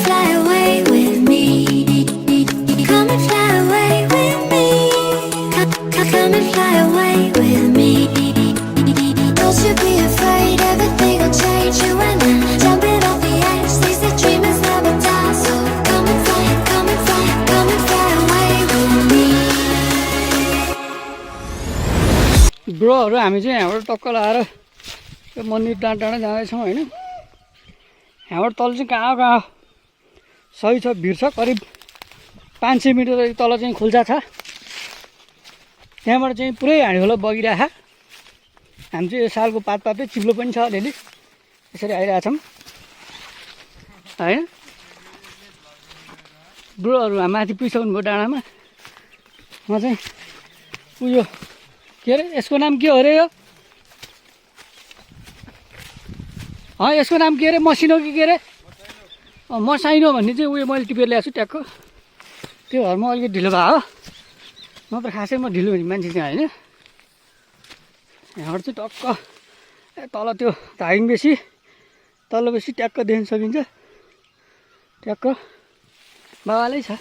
fly away with me. Come and fly away with me. Come and fly away with me. Don't you be afraid, everything will change. You and I, jumping off the edge. They say dreamers never die, so come and fly, come and fly, come and fly away with me. ब्रोहरू हामी चाहिँ यहाँबाट टक्क लाएर यो मन्दिर डाँडा जाँदैछौँ होइन। यहाँबाट तल चाहिँ कहाँ कहाँ सही छ, भिड छ, करिब 500 मिटर तल चाहिँ खुल्चा छ। त्यहाँबाट चाहिँ पुरै हाँडी खोला बगिरहेको। हामी चाहिँ यो सालको पातपातै चिप्लो पनि छ अलिअलि, यसरी आइरहेछौँ होइन। ब्रोहरू हामी माथि पुगिसक्नुभयो डाँडामा। म चाहिँ उयो के अरे यसको नाम के हो अरे यो? यसको नाम के अरे? मसिनो कि के अरे? मसाइनो भन्ने चाहिँ उयो मैले टिपेर ल्याएको छु ट्याक्क। त्यो घरमा अलिकति ढिलो भयो हो, नत्र खासै म ढिलो हुने मान्छे चाहिँ होइन। यहाँबाट चाहिँ टक्क तल त्यो धादिङ बेसी तल बेसी ट्याक्क देख्न सकिन्छ। ट्याक्क बाबालै छ।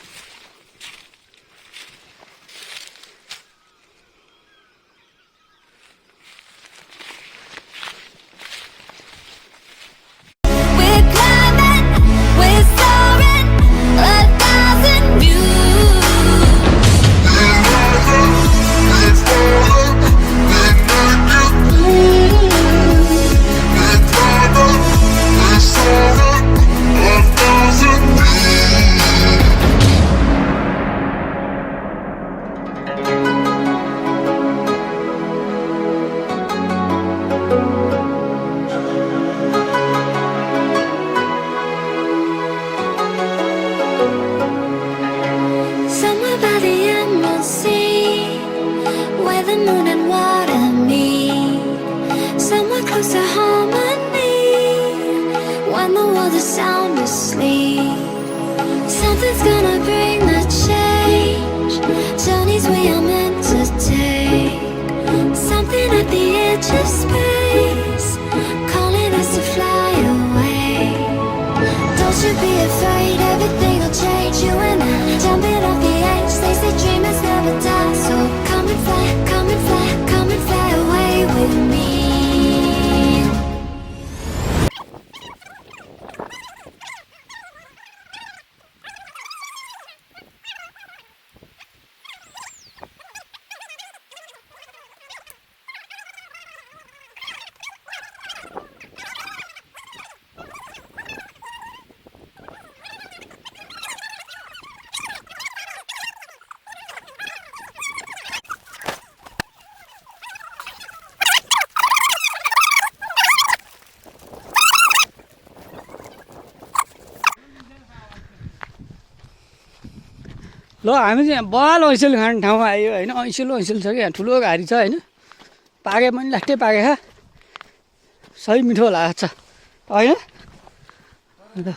Something's gonna bring the change. Journeys we are meant to take. Something at the edge of space, calling us to fly away. Don't you be afraid, everything will change. You and I, jumping off the edge. They say dreamers never die, so come and fly, come and fly, come and fly away with me. ल हामी चाहिँ बल ऐसेलु खाने ठाउँमा आयो होइन। ऐसेलु छ कि यहाँ ठुलो घारी छ होइन। पाके पनि लास्टै पाके खा सही मिठो लाग्छ होइन। अन्त